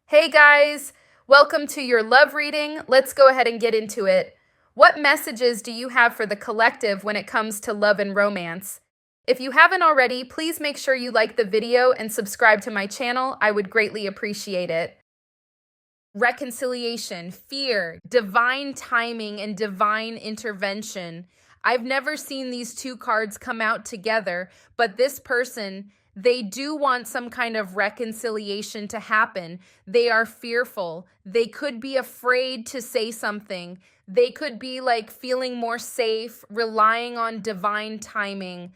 Hey guys, welcome to your love reading. Let's go ahead and get into it. What messages do you have for the collective when it comes to love and romance? If you haven't already, please make sure you like the video and subscribe to my channel. I would greatly appreciate it. Reconciliation, fear, divine timing, and divine intervention. I've never seen these two cards come out together, but this person, they do want some kind of reconciliation to happen. They are fearful. They could be afraid to say something. They could be like feeling more safe, relying on divine timing.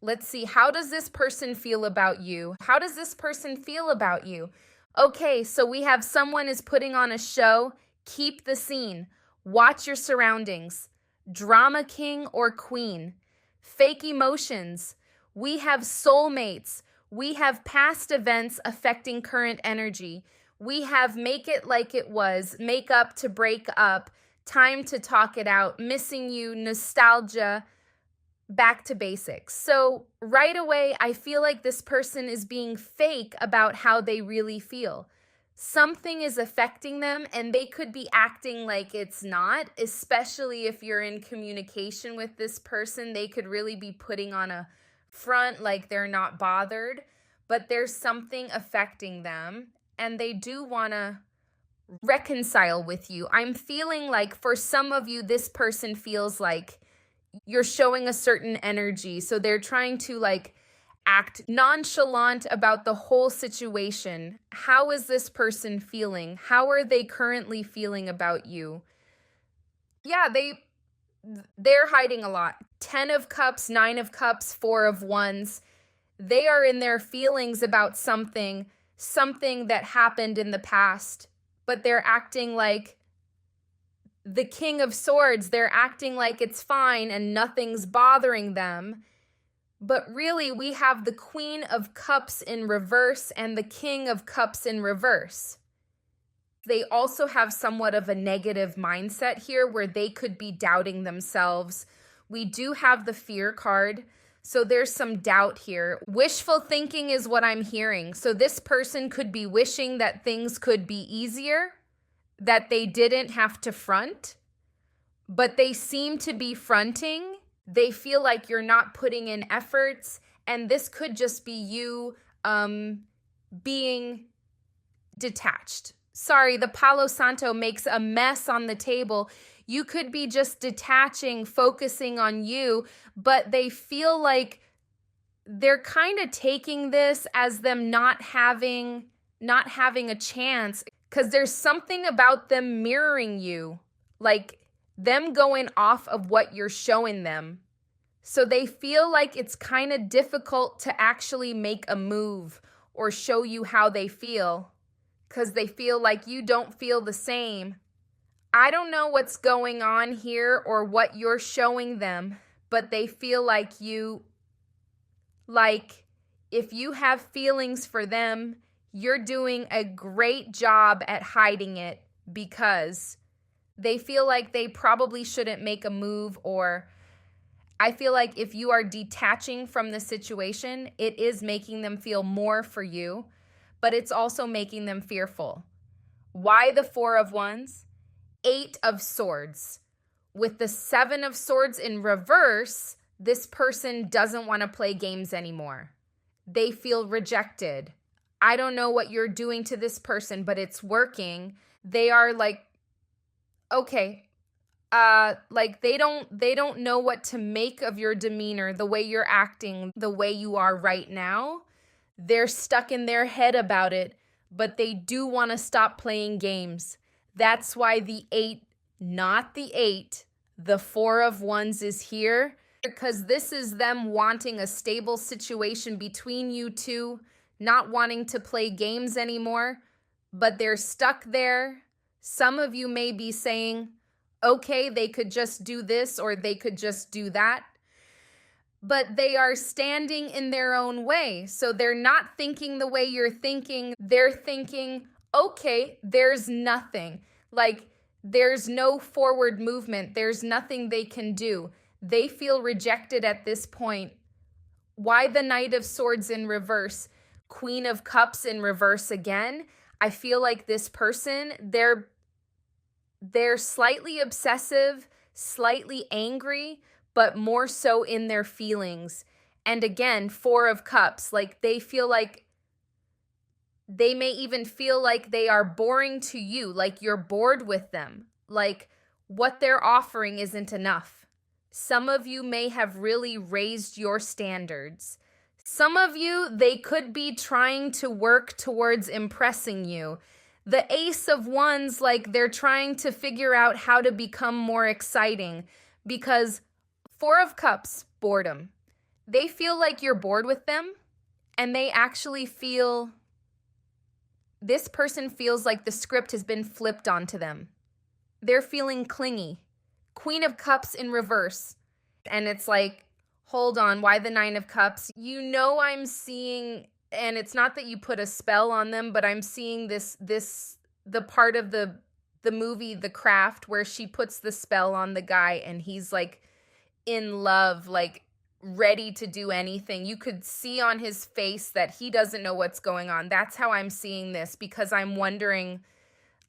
Let's see, how does this person feel about you? How does this person feel about you? Okay, so we have someone is putting on a show. Keep the scene. Watch your surroundings. Drama king or queen. Fake emotions. We have soulmates. We have past events affecting current energy. We have make it like it was, make up to break up, time to talk it out, missing you, nostalgia, back to basics. So right away, I feel like this person is being fake about how they really feel. Something is affecting them and they could be acting like it's not, especially if you're in communication with this person. They could really be putting on a front like they're not bothered, but there's something affecting them and they do want to reconcile with you. I'm feeling like for some of you, this person feels like you're showing a certain energy. So they're trying to like act nonchalant about the whole situation. How is this person feeling? How are they currently feeling about you? Yeah, they're hiding a lot. 10 of cups, 9 of cups, 4 of wands. They are in their feelings about something that happened in the past, but they're acting like the King of Swords. They're acting like it's fine and nothing's bothering them. But really, we have the Queen of Cups in reverse and the King of Cups in reverse. They also have somewhat of a negative mindset here where they could be doubting themselves. We do have the Fear card, so there's some doubt here. Wishful thinking is what I'm hearing. So this person could be wishing that things could be easier, that they didn't have to front, but they seem to be fronting. They feel like you're not putting in efforts, and this could just be you being detached. Sorry, the Palo Santo makes a mess on the table. You could be just detaching, focusing on you, but they feel like they're kind of taking this as them not having a chance, because there's something about them mirroring you, like them going off of what you're showing them. So they feel like it's kind of difficult to actually make a move or show you how they feel, because they feel like you don't feel the same. I don't know what's going on here or what you're showing them, but they feel like if you have feelings for them, you're doing a great job at hiding it, because they feel like they probably shouldn't make a move. Or I feel like if you are detaching from the situation, it is making them feel more for you, but it's also making them fearful. Why the 4 of wands? 8 of swords. With the 7 of swords in reverse, this person doesn't want to play games anymore. They feel rejected. I don't know what you're doing to this person, but it's working. They are like, okay, like they don't know what to make of your demeanor, the way you're acting, the way you are right now. They're stuck in their head about it, but they do want to stop playing games. That's why the 8, not the 8, the 4 of wands is here, because this is them wanting a stable situation between you two, not wanting to play games anymore, but they're stuck there. Some of you may be saying, okay, they could just do this or they could just do that, but they are standing in their own way. So they're not thinking the way you're thinking. They're thinking, okay, there's nothing. Like, there's no forward movement. There's nothing they can do. They feel rejected at this point. Why the Knight of Swords in reverse? Queen of Cups in reverse again. I feel like this person, they're slightly obsessive, slightly angry, but more so in their feelings. And again, 4 of Cups, like they feel like they may even feel like they are boring to you, like you're bored with them, like what they're offering isn't enough. Some of you may have really raised your standards. Some of you, they could be trying to work towards impressing you. The Ace of Wands, like they're trying to figure out how to become more exciting because 4 of Cups, boredom. They feel like you're bored with them, and they actually feel, this person feels like the script has been flipped onto them. They're feeling clingy. Queen of Cups in reverse. And it's like, hold on, why the 9 of Cups? You know, I'm seeing, and it's not that you put a spell on them, but I'm seeing the part of the movie The Craft where she puts the spell on the guy and he's like in love, like ready to do anything. You could see on his face that he doesn't know what's going on. That's how I'm seeing this, because I'm wondering,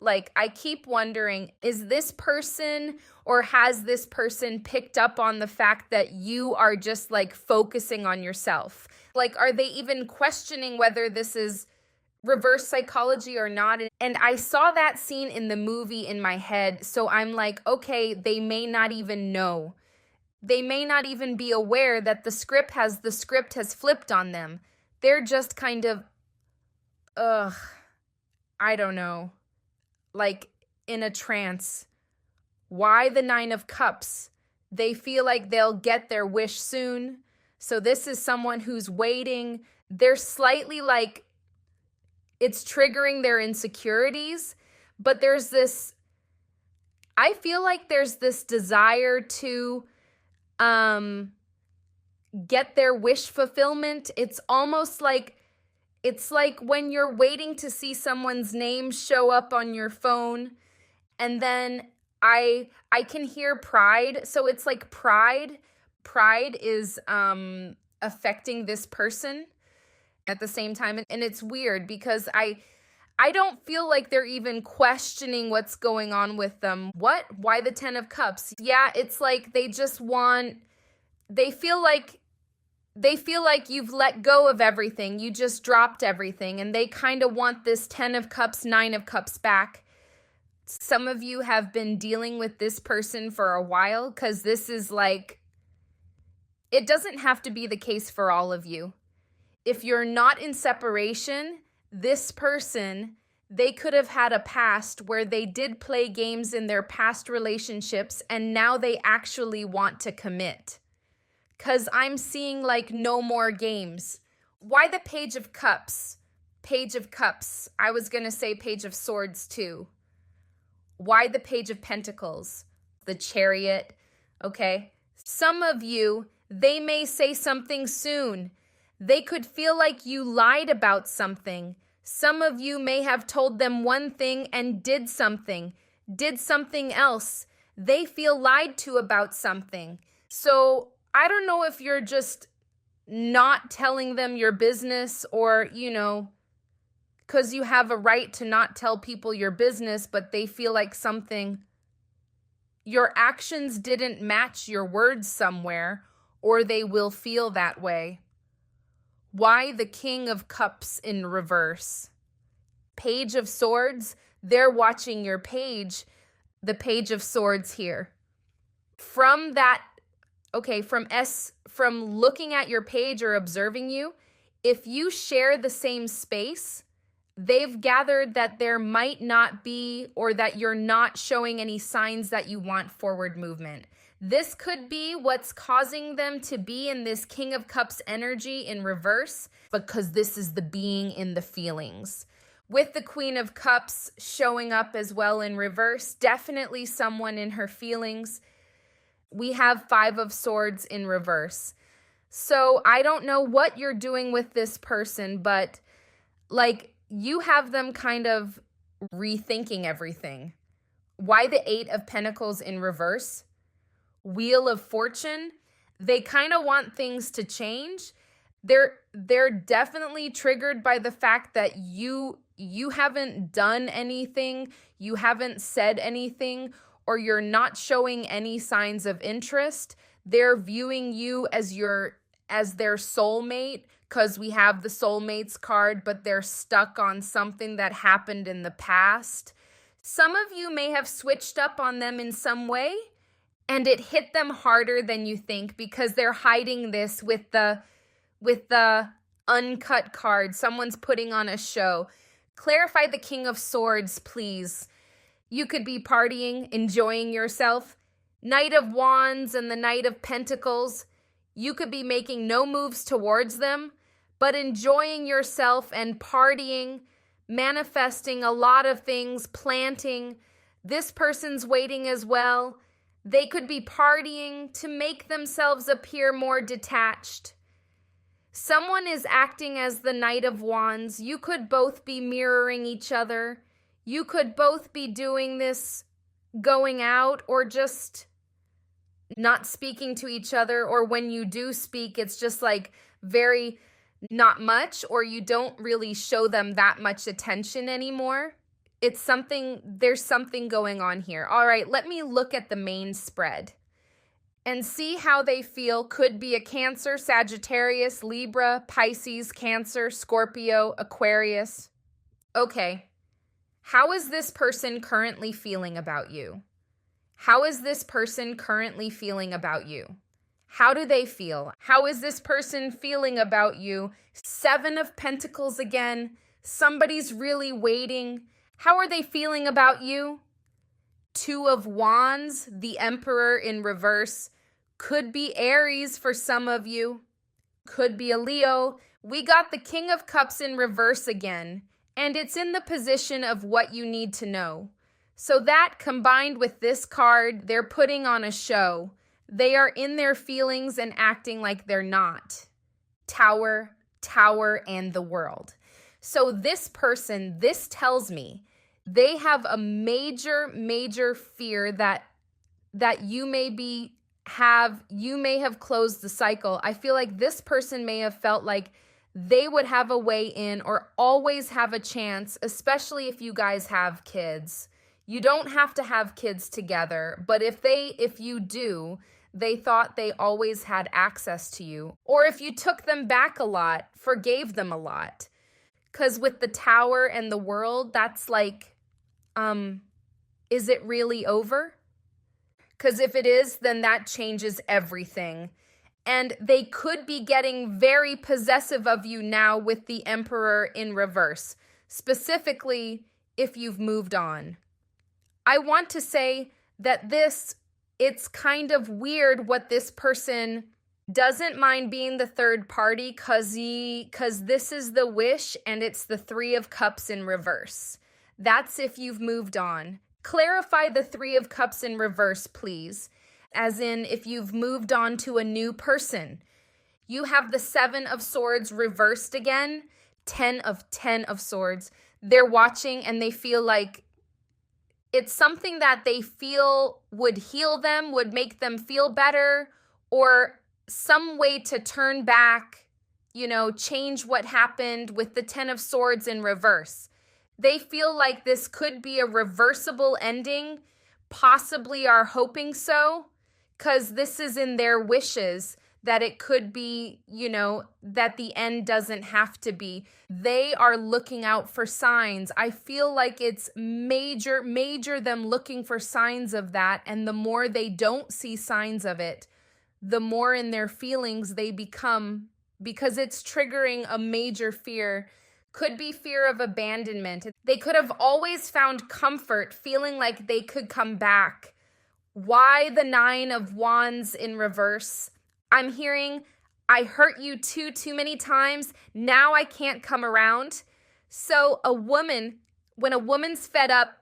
like, I keep wondering, is this person, or has this person picked up on the fact that you are just like focusing on yourself? Like, are they even questioning whether this is reverse psychology or not? And I saw that scene in the movie in my head. So I'm like, okay, they may not even know. They may not even be aware that the script has flipped on them. They're just kind of, I don't know, like in a trance. Why the 9 of Cups? They feel like they'll get their wish soon. So this is someone who's waiting. They're slightly like, it's triggering their insecurities, but there's this, I feel like there's this desire to get their wish fulfillment. It's almost like, it's like when you're waiting to see someone's name show up on your phone, and then I can hear pride. So it's like pride is affecting this person at the same time. And it's weird because I don't feel like they're even questioning what's going on with them. What? Why the 10 of Cups? Yeah, it's like they just want, they feel like you've let go of everything. You just dropped everything, and they kind of want this 10 of Cups, 9 of Cups back. Some of you have been dealing with this person for a while, because this is like, it doesn't have to be the case for all of you. If you're not in separation, this person, they could have had a past where they did play games in their past relationships, and now they actually want to commit. Because I'm seeing like no more games. Why the Page of Cups? Page of Cups. I was going to say Page of Swords too. Why the Page of Pentacles? The Chariot. Okay. Some of you, they may say something soon. They could feel like you lied about something. Some of you may have told them one thing and did something else. They feel lied to about something. So I don't know if you're just not telling them your business, or, you know, because you have a right to not tell people your business, but they feel like something, your actions didn't match your words somewhere, or they will feel that way. Why the King of Cups in reverse? Page of Swords, they're watching your page, the Page of Swords here. From that, okay, from looking at your page or observing you, if you share the same space, they've gathered that there might not be, or that you're not showing any signs that you want forward movement. This could be what's causing them to be in this King of Cups energy in reverse, because this is the being in the feelings. With the Queen of Cups showing up as well in reverse, definitely someone in her feelings. We have 5 of Swords in reverse. So I don't know what you're doing with this person, but like you have them kind of rethinking everything. Why the 8 of Pentacles in reverse? Wheel of Fortune. They kind of want things to change. They're definitely triggered by the fact that you you haven't done anything, you haven't said anything, or you're not showing any signs of interest. They're viewing you as their soulmate, because we have the soulmates card, but they're stuck on something that happened in the past. Some of you may have switched up on them in some way, and it hit them harder than you think because they're hiding this with the uncut card. Someone's putting on a show. Clarify the King of Swords, please. You could be partying, enjoying yourself. Knight of Wands and the Knight of Pentacles. You could be making no moves towards them, but enjoying yourself and partying, manifesting a lot of things, planting. This person's waiting as well. They could be partying to make themselves appear more detached. Someone is acting as the Knight of Wands. You could both be mirroring each other. You could both be doing this, going out, or just not speaking to each other. Or when you do speak, it's just like very not much, or you don't really show them that much attention anymore. There's something going on here. All right, let me look at the main spread and see how they feel. Could be a Cancer, Sagittarius, Libra, Pisces, Cancer, Scorpio, Aquarius. Okay, how is this person currently feeling about you? How is this person currently feeling about you? How do they feel? How is this person feeling about you? 7 of Pentacles again. Somebody's really waiting. How are they feeling about you? 2 of Wands, the Emperor in reverse. Could be Aries for some of you. Could be a Leo. We got the King of Cups in reverse again, and it's in the position of what you need to know. So that combined with this card, they're putting on a show. They are in their feelings and acting like they're not. Tower, and the World. So this person, this tells me they have a major fear that you may have closed the cycle. I feel like this person may have felt like they would have a way in or always have a chance, especially if you guys have kids. You don't have to have kids together, but if you do, they thought they always had access to you. Or if you took them back a lot, forgave them a lot. Because with the Tower and the World, that's like, is it really over? Because if it is, then that changes everything. And they could be getting very possessive of you now with the Emperor in reverse, specifically if you've moved on. I want to say that it's kind of weird what this person doesn't mind being the third party because this is the Wish and it's the 3 of Cups in reverse. That's if you've moved on. Clarify the 3 of Cups in reverse, please. As in, if you've moved on to a new person. You have the 7 of Swords reversed again. 10 of Swords. They're watching and they feel like it's something that they feel would heal them, would make them feel better, or some way to turn back, change what happened with the 10 of Swords in reverse. They feel like this could be a reversible ending, possibly are hoping so, because this is in their wishes that it could be, that the end doesn't have to be. They are looking out for signs. I feel like it's major them looking for signs of that, and the more they don't see signs of it, the more in their feelings they become, because it's triggering a major fear. Could be fear of abandonment. They could have always found comfort, feeling like they could come back. Why the 9 of Wands in reverse? I'm hearing, I hurt you too many times. Now I can't come around. So when a woman's fed up,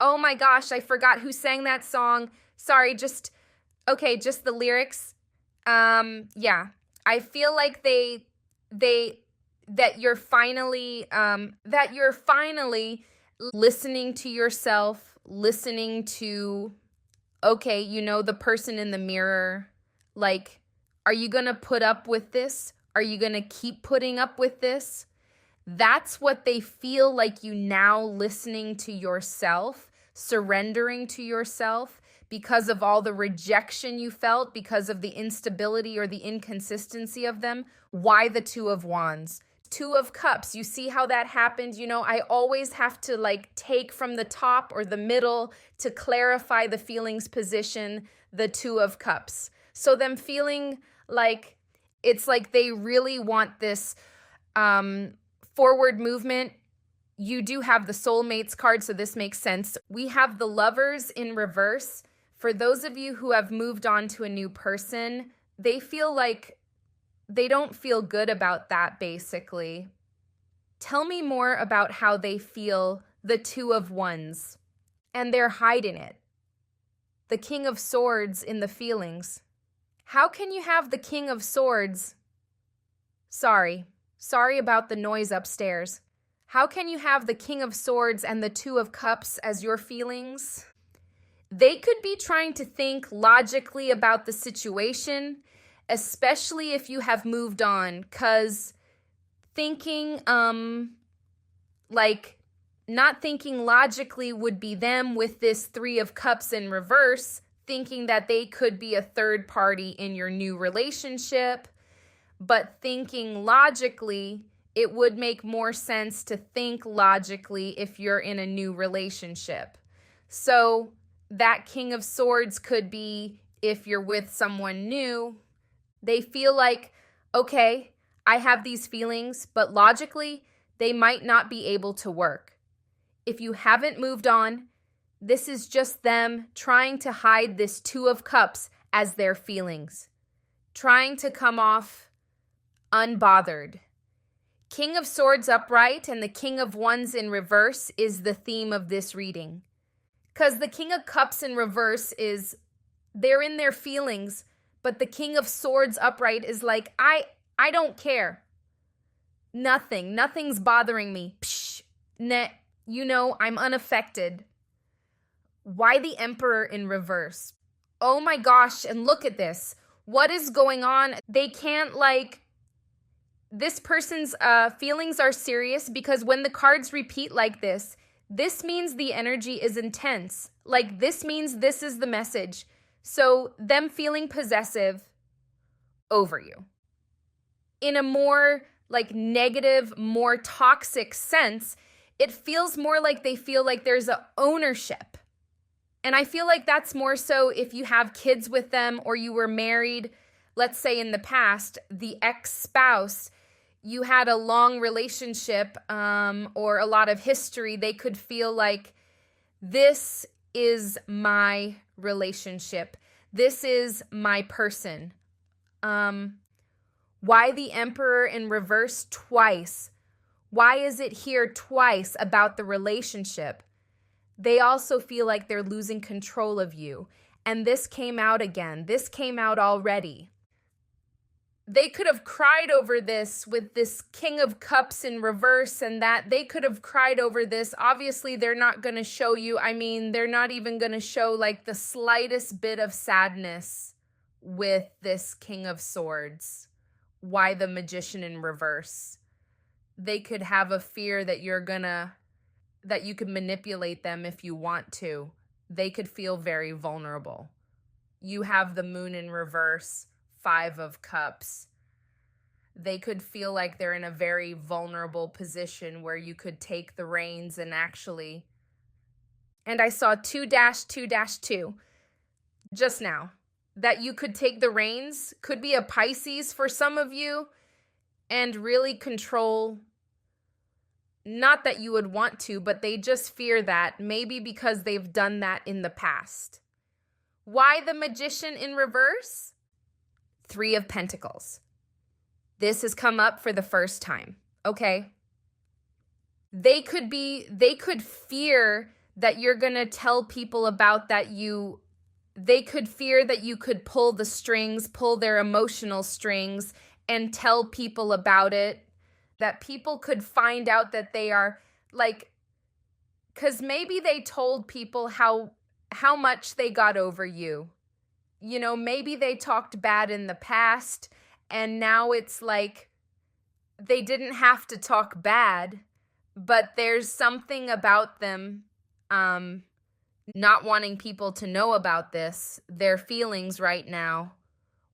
oh my gosh, I forgot who sang that song. Sorry, just the lyrics. Yeah, I feel like that you're finally listening to yourself, listening to, the person in the mirror, like, are you going to put up with this? Are you going to keep putting up with this? That's what they feel like you now listening to yourself, surrendering to yourself because of all the rejection you felt, because of the instability or the inconsistency of them. Why the Two of Wands? Two of Cups, you see how that happened? I always have to take from the top or the middle to clarify the feelings position, the Two of Cups. So them feeling like it's like they really want this forward movement. You do have the soulmates card, so this makes sense. We have the Lovers in reverse. For those of you who have moved on to a new person, they feel like they don't feel good about that, basically. Tell me more about how they feel the Two of Wands, and they're hiding it. The King of Swords in the feelings. How can you have the King of Swords? Sorry about the noise upstairs. How can you have the King of Swords and the Two of Cups as your feelings? They could be trying to think logically about the situation, especially if you have moved on, because thinking, not thinking logically would be them with this Three of Cups in reverse, thinking that they could be a third party in your new relationship. But thinking logically, it would make more sense to think logically if you're in a new relationship. So that King of Swords could be if you're with someone new. They feel like, okay, I have these feelings, but logically, they might not be able to work. If you haven't moved on, this is just them trying to hide this Two of Cups as their feelings, trying to come off unbothered. King of Swords upright and the King of Wands in reverse is the theme of this reading. Because the King of Cups in reverse is, they're in their feelings, but the King of Swords upright is like, I don't care. Nothing's bothering me. Psh, I'm unaffected. Why the Emperor in reverse? Oh my gosh, and look at this. What is going on? They can't this person's feelings are serious because when the cards repeat like this means the energy is intense. This means this is the message. So them feeling possessive over you. In a more negative, more toxic sense, it feels more like they feel like there's a ownership. And I feel like that's more so if you have kids with them or you were married, let's say in the past, the ex-spouse, you had a long relationship or a lot of history, they could feel like this is my relationship. This is my person. Why the Emperor in reverse twice? Why is it here twice about the relationship? They also feel like they're losing control of you. And this came out again. This came out already. They could have cried over this with this King of Cups in reverse and that. They could have cried over this. Obviously, they're not going to show you. They're not even going to show the slightest bit of sadness with this King of Swords. Why the Magician in reverse? They could have a fear that that you could manipulate them if you want to. They could feel very vulnerable. You have the Moon in reverse. Five of Cups. They could feel like they're in a very vulnerable position where you could take the reins and actually. And I saw 2-2-2 just now. That you could take the reins. Could be a Pisces for some of you. And really control. Not that you would want to, but they just fear that. Maybe because they've done that in the past. Why the Magician in reverse? Three of Pentacles. This has come up for the first time, okay? They could fear that you're going to tell people about that they could fear that you could pull the strings, pull their emotional strings and tell people about it, that people could find out that they are because maybe they told people how much they got over you. Maybe they talked bad in the past and now it's they didn't have to talk bad, but there's something about them not wanting people to know about this, their feelings right now.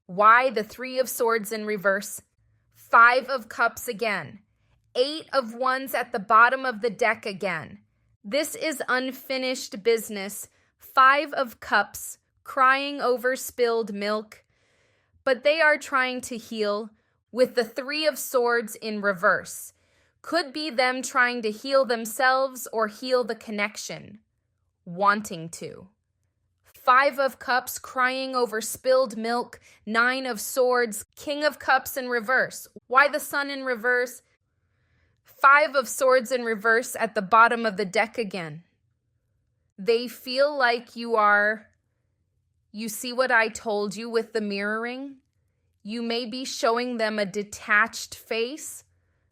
Why the Three of Swords in reverse, Five of Cups again, Eight of Wands at the bottom of the deck again. This is unfinished business. Five of Cups, crying over spilled milk, but they are trying to heal with the Three of Swords in reverse. Could be them trying to heal themselves or heal the connection, wanting to. Five of Cups, crying over spilled milk. Nine of Swords, King of Cups in reverse. Why the Sun in reverse? Five of Swords in reverse at the bottom of the deck again. They feel like you see what I told you with the mirroring? You may be showing them a detached face,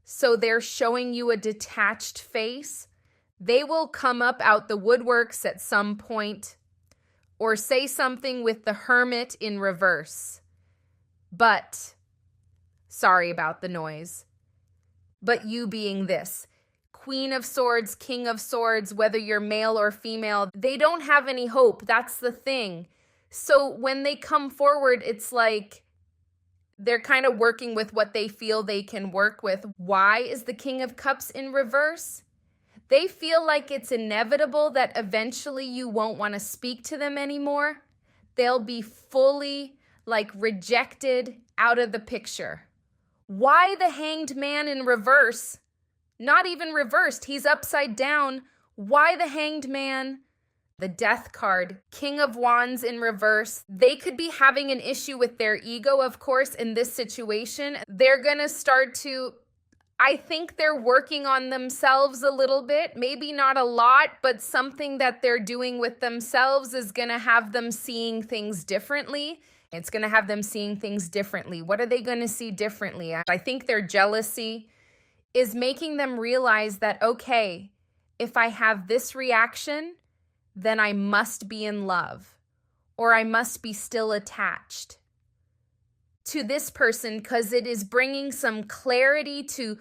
so they're showing you a detached face. They will come up out the woodworks at some point or say something with the Hermit in reverse. But, sorry about the noise, but you being this, Queen of Swords, King of Swords, whether you're male or female, they don't have any hope. That's the thing. So when they come forward, it's like they're kind of working with what they feel they can work with. Why is the King of Cups in reverse? They feel like it's inevitable that eventually you won't want to speak to them anymore. They'll be fully rejected out of the picture. Why the Hanged Man in reverse? Not even reversed. He's upside down. Why the Hanged Man? The Death card, King of Wands in reverse. They could be having an issue with their ego, of course, in this situation. They're going to start to, I think they're working on themselves a little bit. Maybe not a lot, but something that they're doing with themselves is going to have them seeing things differently. It's going to have them seeing things differently. What are they going to see differently? I think their jealousy is making them realize that, okay, if I have this reaction, then I must be in love, or I must be still attached to this person, because it is bringing some clarity to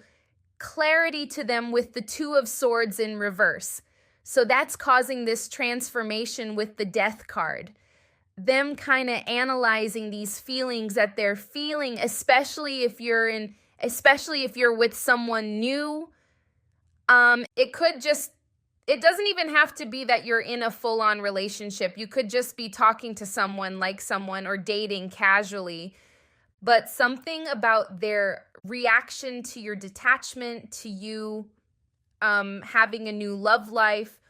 them with the Two of Swords in reverse. So that's causing this transformation with the Death card. Them kind of analyzing these feelings that they're feeling, especially if you're with someone new. It doesn't even have to be that you're in a full-on relationship. You could just be talking to someone, like someone, or dating casually. But something about their reaction to your detachment, to you having a new love life,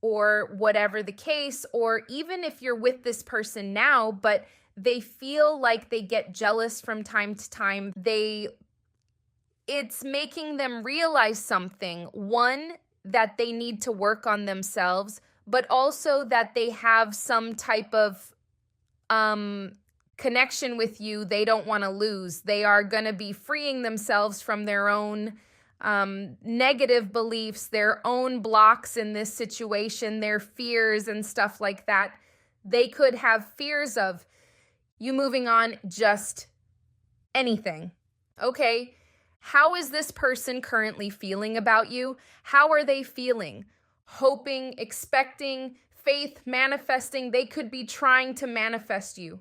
or whatever the case, or even if you're with this person now, but they feel like they get jealous from time to time. It's making them realize something. One, that they need to work on themselves, but also that they have some type of connection with you they don't want to lose. They are going to be freeing themselves from their own negative beliefs, their own blocks in this situation, their fears and stuff like that. They could have fears of you moving on, just anything. Okay. How is this person currently feeling about you? How are they feeling? Hoping, expecting, faith, manifesting. They could be trying to manifest you.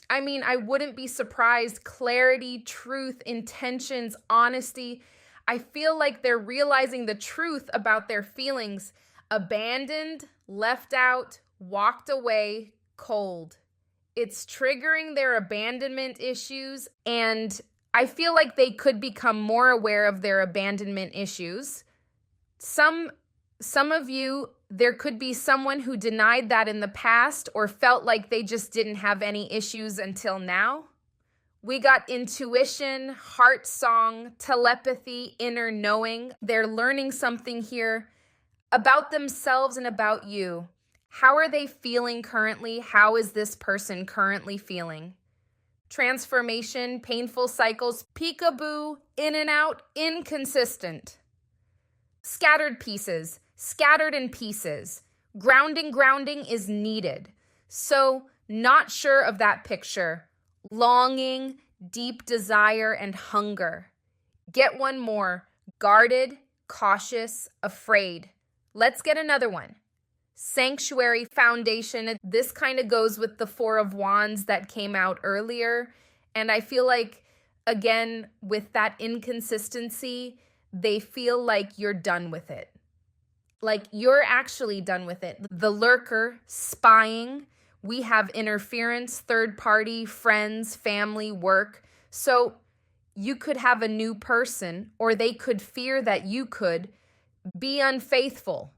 I mean, I wouldn't be surprised. Clarity, truth, intentions, honesty. I feel like they're realizing the truth about their feelings. Abandoned, left out, walked away, cold. It's triggering their abandonment issues, and I feel like they could become more aware of their abandonment issues. Some of you, there could be someone who denied that in the past or felt like they just didn't have any issues until now. We got intuition, heart song, telepathy, inner knowing. They're learning something here about themselves and about you. How are they feeling currently? How is this person currently feeling? Transformation, painful cycles, peekaboo, in and out, inconsistent. Scattered pieces, scattered in pieces. Grounding is needed. So, not sure of that picture. Longing, deep desire, and hunger. Get one more. Guarded, cautious, afraid. Let's get another one. Sanctuary, foundation. This kind of goes with the Four of Wands that came out earlier. And I feel like, again, with that inconsistency, they feel like you're done with it. Like you're actually done with it. The lurker, spying. We have interference, third party, friends, family, work. So you could have a new person, or they could fear that you could be unfaithful.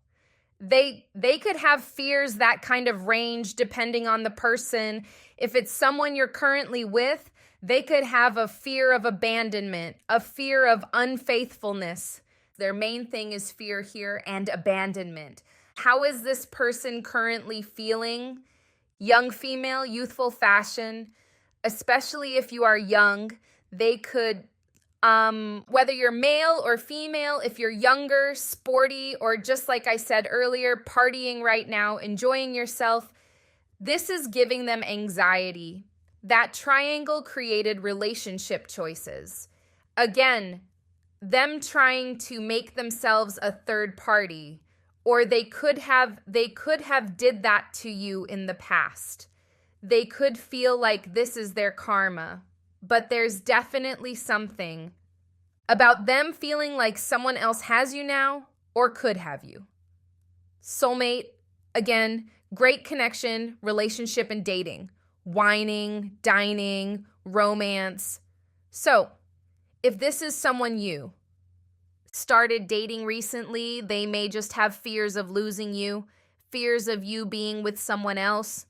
They could have fears that kind of range depending on the person. If it's someone you're currently with, they could have a fear of abandonment, a fear of unfaithfulness. Their main thing is fear here and abandonment. How is this person currently feeling? Young female, youthful fashion, especially if you are young, they could, whether you're male or female, if you're younger, sporty, or just like I said earlier, partying right now, enjoying yourself, this is giving them anxiety. That triangle created relationship choices. Again, them trying to make themselves a third party, or they could have did that to you in the past. They could feel like this is their karma, but there's definitely something about them feeling like someone else has you now or could have you. Soulmate, again, great connection, relationship, and dating. Whining, dining, romance. So, if this is someone you started dating recently, they may just have fears of losing you, fears of you being with someone else.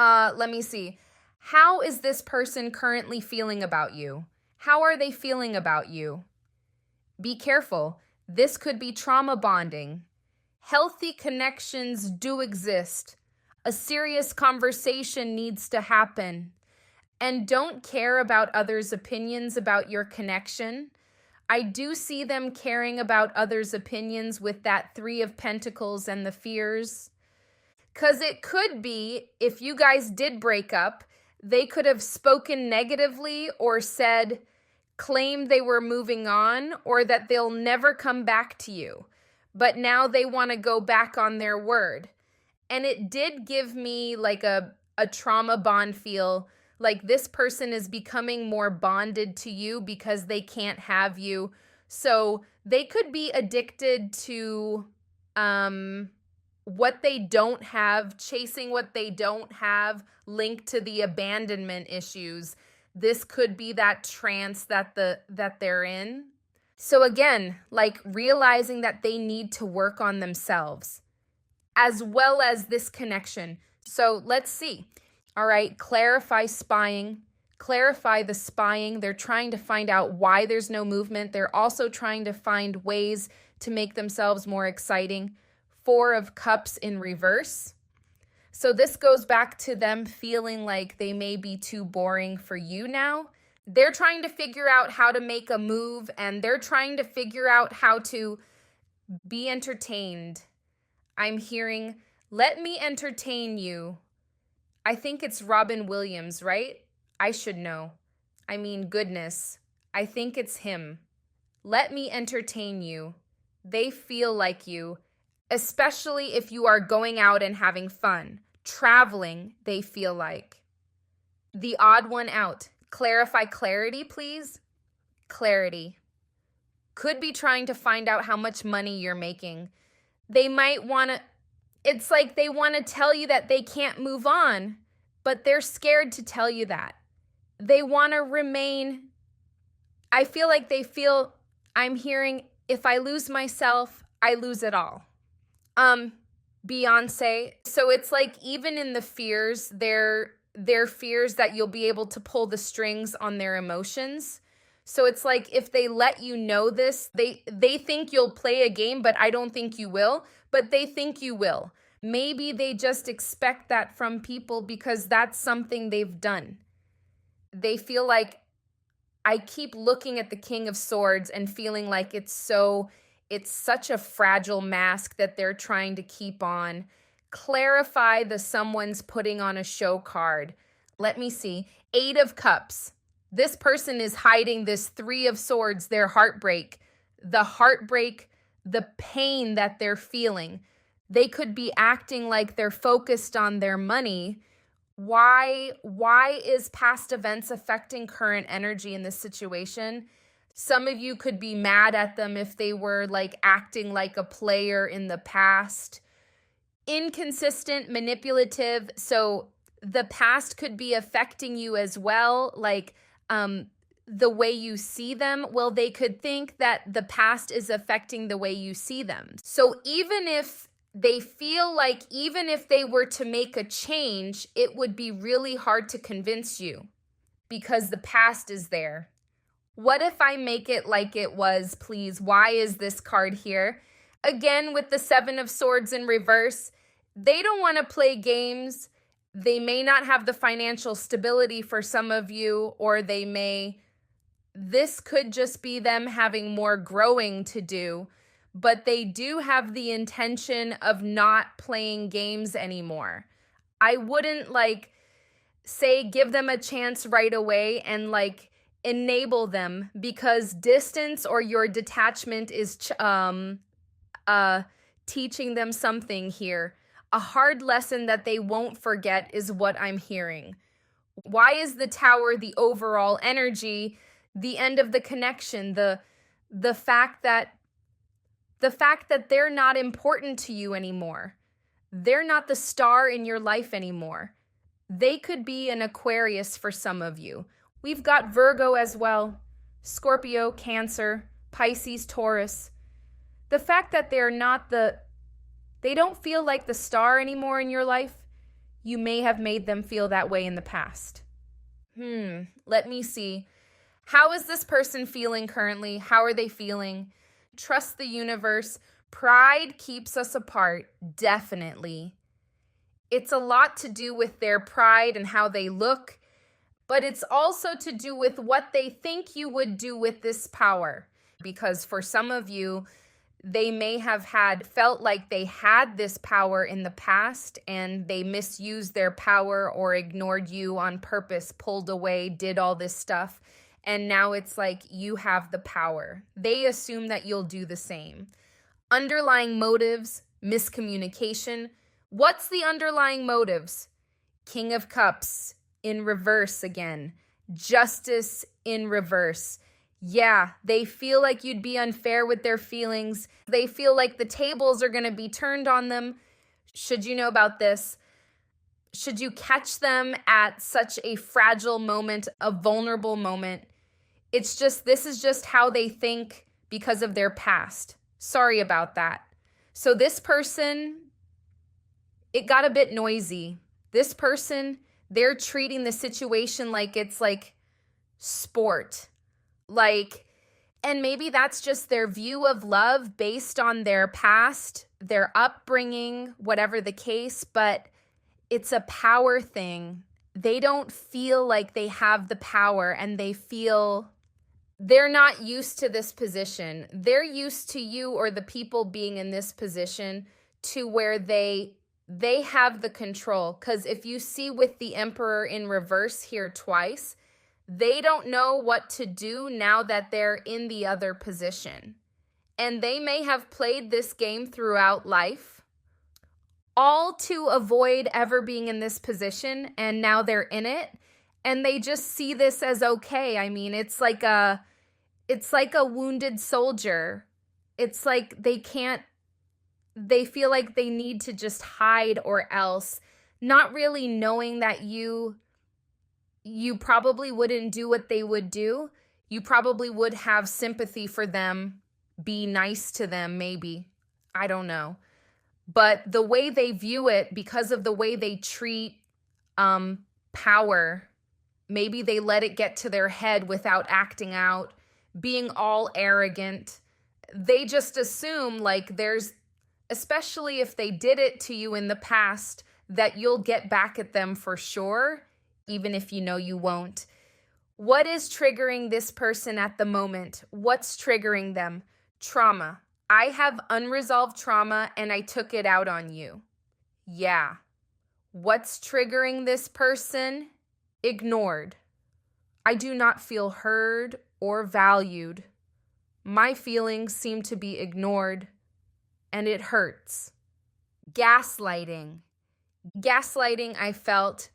Let me see. How is this person currently feeling about you? How are they feeling about you? Be careful. This could be trauma bonding. Healthy connections do exist. A serious conversation needs to happen. And don't care about others' opinions about your connection. I do see them caring about others' opinions with that Three of Pentacles and the fears. Because it could be, if you guys did break up, they could have spoken negatively or said, claimed they were moving on or that they'll never come back to you. But now they want to go back on their word. And it did give me like a trauma bond feel, like this person is becoming more bonded to you because they can't have you. So they could be addicted to what they don't have, chasing what they don't have, linked to the abandonment issues. This could be that trance that they're in. So again, like realizing that they need to work on themselves, as well as this connection. So let's see. All right, clarify spying. Clarify the spying. They're trying to find out why there's no movement. They're also trying to find ways to make themselves more exciting. Four of Cups in reverse. So this goes back to them feeling like they may be too boring for you now. They're trying to figure out how to make a move, and they're trying to figure out how to be entertained. I'm hearing, let me entertain you. I think it's Robin Williams, right? I should know. I mean, goodness. I think it's him. Let me entertain you. They feel like you, especially if you are going out and having fun. Traveling, they feel like. The odd one out. Clarify clarity, please. Clarity. Could be trying to find out how much money you're making. They might want to, it's like they want to tell you that they can't move on, but they're scared to tell you that. They want to remain, I feel like they feel, I'm hearing, if I lose myself, I lose it all. Beyonce. So it's like even in the fears, they're fears that you'll be able to pull the strings on their emotions. So it's like if they let you know this, they think you'll play a game, but I don't think you will, but they think you will. Maybe they just expect that from people because that's something they've done. They feel like, I keep looking at the King of Swords and feeling like it's such a fragile mask that they're trying to keep on. Clarify the someone's putting on a show card. Let me see. 8 of Cups. This person is hiding this Three of Swords, their heartbreak, the pain that they're feeling. They could be acting like they're focused on their money. Why is past events affecting current energy in this situation? Some of you could be mad at them if they were like acting like a player in the past. Inconsistent, manipulative. So the past could be affecting you as well. Like, the way you see them, well, they could think that the past is affecting the way you see them. So even if they feel like even if they were to make a change, it would be really hard to convince you because the past is there. What if I make it like it was, please? Why is this card here? Again, with the Seven of Swords in reverse, they don't want to play games. They may not have the financial stability for some of you, or this could just be them having more growing to do, but they do have the intention of not playing games anymore. I wouldn't say give them a chance right away and enable them, because distance or your detachment is teaching them something here. A hard lesson that they won't forget is what I'm hearing. Why is the Tower the overall energy, the end of the connection, the fact that they're not important to you anymore? They're not the star in your life anymore. They could be an Aquarius for some of you. We've got Virgo as well, Scorpio, Cancer, Pisces, Taurus. The fact that they don't feel like the star anymore in your life, you may have made them feel that way in the past. Let me see. How is this person feeling currently? How are they feeling? Trust the universe. Pride keeps us apart, definitely. It's a lot to do with their pride and how they look, but it's also to do with what they think you would do with this power. Because for some of you, they may have felt like they had this power in the past and they misused their power or ignored you on purpose, pulled away, did all this stuff. And now it's like you have the power. They assume that you'll do the same. Underlying motives, miscommunication. What's the underlying motives? King of Cups in reverse again. Justice in reverse. Yeah, they feel like you'd be unfair with their feelings. They feel like the tables are going to be turned on them. Should you know about this? Should you catch them at such a fragile moment, a vulnerable moment? This is just how they think because of their past. Sorry about that. So this person, it got a bit noisy. This person, they're treating the situation like it's like sport. And maybe that's just their view of love based on their past, their upbringing, whatever the case, but it's a power thing. They don't feel like they have the power, and they feel they're not used to this position. They're used to you or the people being in this position to where they have the control. Because if you see with the Emperor in reverse here twice, they don't know what to do now that they're in the other position. And they may have played this game throughout life, all to avoid ever being in this position, and now they're in it, and they just see this as okay. I mean, it's like a wounded soldier. It's like they feel like they need to just hide or else, not really knowing that you probably wouldn't do what they would do. You probably would have sympathy for them, be nice to them, maybe. I don't know. But the way they view it, because of the way they treat power, maybe they let it get to their head without acting out, being all arrogant. They just assume especially if they did it to you in the past, that you'll get back at them for sure, even if you know you won't. What is triggering this person at the moment? What's triggering them? Trauma. I have unresolved trauma and I took it out on you. Yeah. What's triggering this person? Ignored. I do not feel heard or valued. My feelings seem to be ignored, and it hurts. Gaslighting. Gaslighting, I felt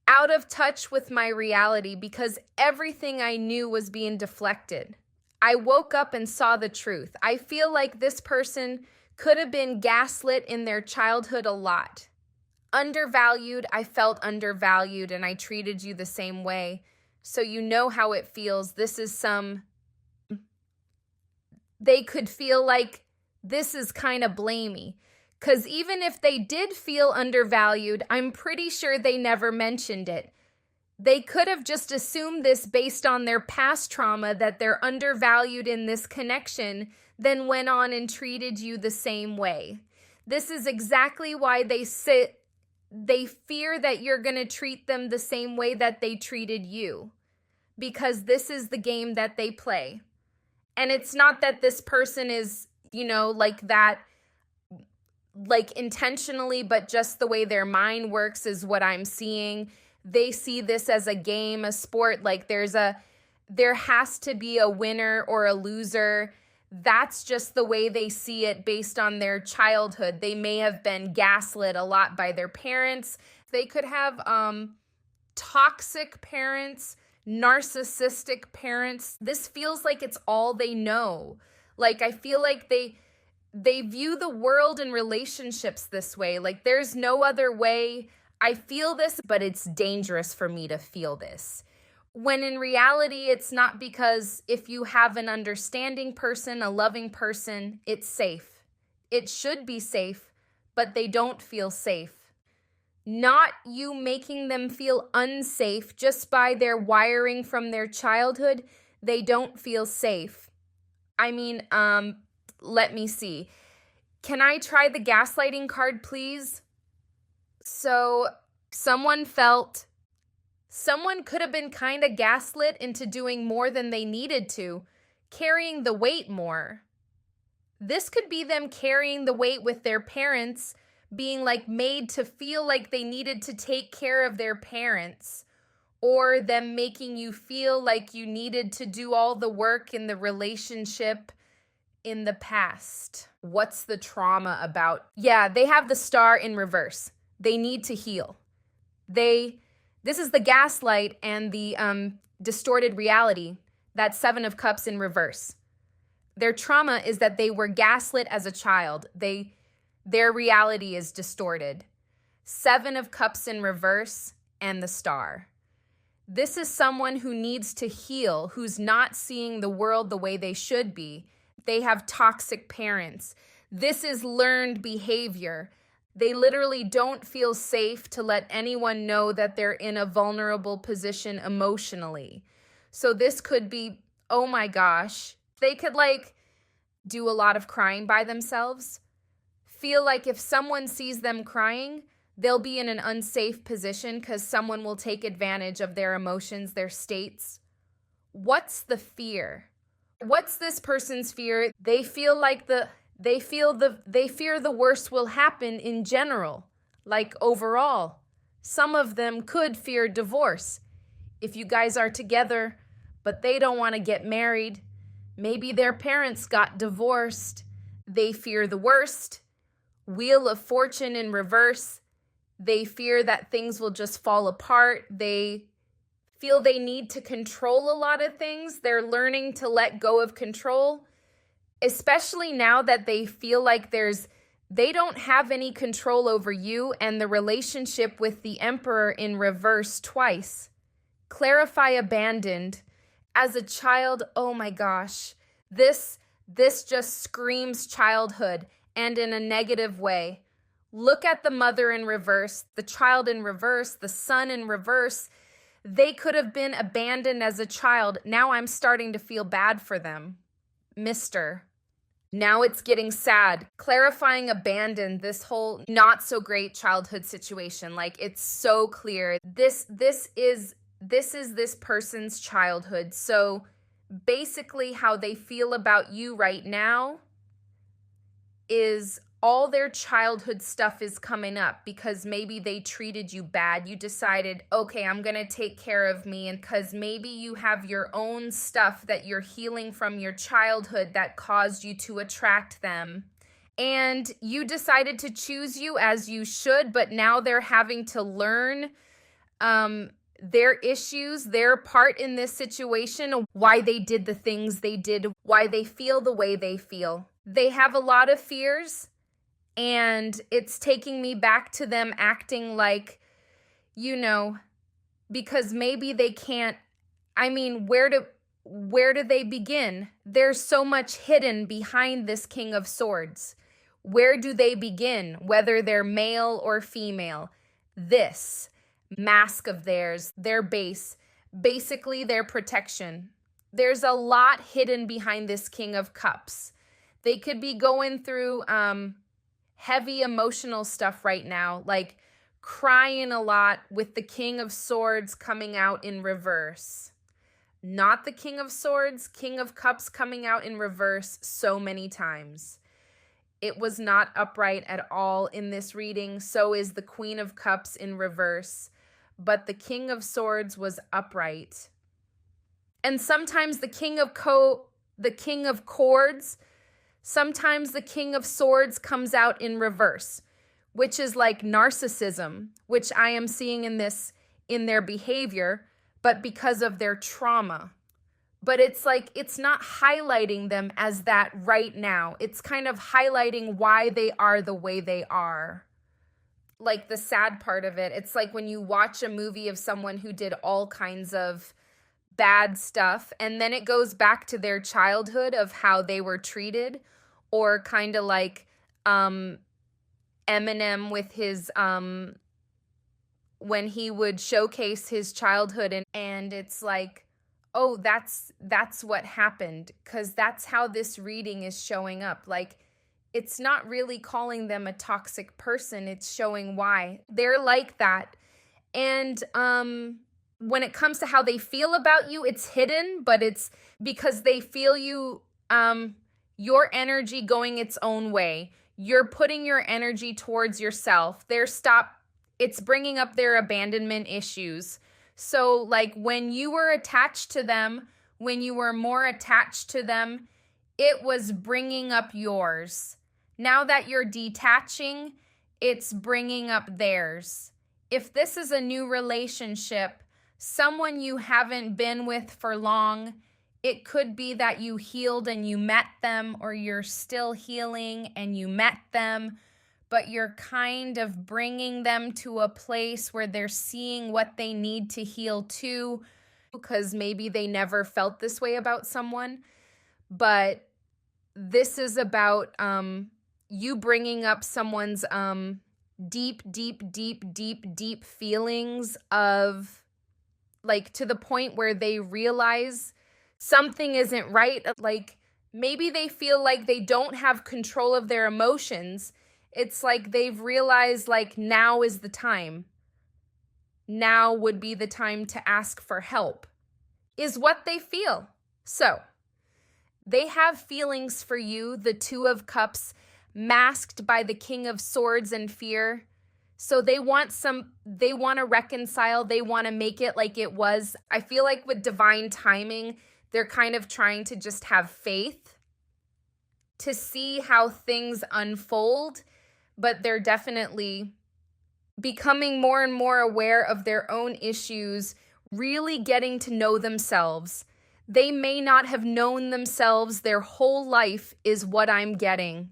out of touch with my reality because everything I knew was being deflected. I woke up and saw the truth. I feel like this person could have been gaslit in their childhood a lot. Undervalued, I felt undervalued and I treated you the same way. So you know how it feels. They could feel like this is kind of blamey. Because even if they did feel undervalued, I'm pretty sure they never mentioned it. They could have just assumed this based on their past trauma, that they're undervalued in this connection, then went on and treated you the same way. This is exactly why they fear that you're going to treat them the same way that they treated you, because this is the game that they play. And it's not that this person is, like that, like intentionally, but just the way their mind works is what I'm seeing. They see this as a game, a sport, like there has to be a winner or a loser. That's just the way they see it based on their childhood. They may have been gaslit a lot by their parents. They could have toxic parents, narcissistic parents. This feels like it's all they know. Like, I feel like they view the world and relationships this way. Like, there's no other way. I feel this, but it's dangerous for me to feel this. When in reality, it's not, because if you have an understanding person, a loving person, it's safe. It should be safe, but they don't feel safe. Not you making them feel unsafe just by their wiring from their childhood. They don't feel safe. I mean, let me see. Can I try the gaslighting card, please? So someone could have been kind of gaslit into doing more than they needed to, carrying the weight more. This could be them carrying the weight with their parents, being like made to feel like they needed to take care of their parents, or them making you feel like you needed to do all the work in the relationship in the past. What's the trauma about? Yeah, they have the star in reverse. They need to heal. This is the gaslight and the distorted reality, that 7 of Cups in reverse. Their trauma is that they were gaslit as a child. Their reality is distorted. 7 of Cups in reverse and the star. This is someone who needs to heal, who's not seeing the world the way they should be. They have toxic parents. This is learned behavior. They literally don't feel safe to let anyone know that they're in a vulnerable position emotionally. So this could be, oh my gosh, they could do a lot of crying by themselves. Feel like if someone sees them crying, they'll be in an unsafe position because someone will take advantage of their emotions, their states. What's the fear? What's this person's fear? They feel like they fear the worst will happen in general, like overall. Some of them could fear divorce. If you guys are together, but they don't want to get married, maybe their parents got divorced. They fear the worst. Wheel of Fortune in reverse. They fear that things will just fall apart. They feel they need to control a lot of things. They're learning to let go of control, especially now that they feel like they don't have any control over you, and the relationship with the Emperor in reverse twice. Clarify abandoned. As a child, oh my gosh, this just screams childhood, and in a negative way. Look at the mother in reverse, the child in reverse, the son in reverse. They could have been abandoned as a child. Now I'm starting to feel bad for them. Mister. Now it's getting sad. Clarifying abandoned, this whole not so great childhood situation. Like, it's so clear. This is this person's childhood. So basically how they feel about you right now is all their childhood stuff is coming up because maybe they treated you bad. You decided, okay, I'm going to take care of me. And because maybe you have your own stuff that you're healing from your childhood that caused you to attract them. And you decided to choose you as you should, but now they're having to learn their issues, their part in this situation, why they did the things they did, why they feel the way they feel. They have a lot of fears. And it's taking me back to them acting like, because maybe they can't, where do they begin? There's so much hidden behind this King of Swords. Where do they begin? Whether they're male or female. This mask of theirs, their base, basically their protection. There's a lot hidden behind this King of Cups. They could be going through, heavy emotional stuff right now, like crying a lot with the King of Swords coming out in reverse. Not the King of Swords, King of Cups coming out in reverse so many times. It was not upright at all in this reading. So is the Queen of Cups in reverse. But the King of Swords was upright. And sometimes the King of Cords, sometimes the King of Swords comes out in reverse, which is like narcissism, which I am seeing in their behavior, but because of their trauma. But it's like, it's not highlighting them as that right now. It's kind of highlighting why they are the way they are. Like the sad part of it, it's like when you watch a movie of someone who did all kinds of bad stuff, and then it goes back to their childhood of how they were treated, or kind of like Eminem with his when he would showcase his childhood, and it's like, oh, that's what happened, because that's how this reading is showing up. Like, it's not really calling them a toxic person, it's showing why they're like that. And when it comes to how they feel about you, it's hidden, but it's because they feel you, your energy going its own way. You're putting your energy towards yourself. It's bringing up their abandonment issues. So like when you were attached to them, when you were more attached to them, it was bringing up yours. Now that you're detaching, it's bringing up theirs. If this is a new relationship, someone you haven't been with for long, it could be that you healed and you met them, or you're still healing and you met them, but you're kind of bringing them to a place where they're seeing what they need to heal too, because maybe they never felt this way about someone. But this is about you bringing up someone's deep feelings of, like, to the point where they realize something isn't right. Like, maybe they feel like they don't have control of their emotions. It's like they've realized, like, now is the time. Now would be the time to ask for help, is what they feel. So, they have feelings for you, the Two of Cups, masked by the King of Swords and fear. So they want to reconcile, they want to make it like it was. I feel like with divine timing, they're kind of trying to just have faith to see how things unfold, but they're definitely becoming more and more aware of their own issues, really getting to know themselves. They may not have known themselves their whole life, is what I'm getting.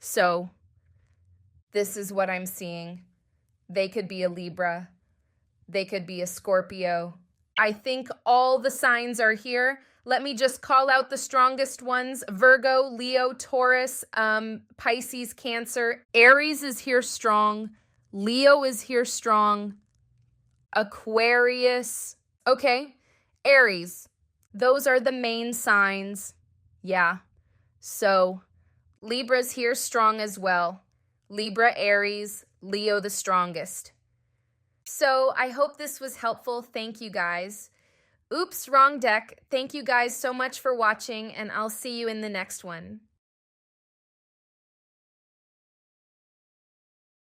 So, this is what I'm seeing. They could be a Libra. They could be a Scorpio. I think all the signs are here. Let me just call out the strongest ones. Virgo, Leo, Taurus, Pisces, Cancer. Aries is here strong. Leo is here strong. Aquarius. Okay, Aries. Those are the main signs. Yeah. So, Libra's here strong as well. Libra, Aries, Leo the strongest. So I hope this was helpful. Thank you guys. Oops, wrong deck. Thank you guys so much for watching, and I'll see you in the next one.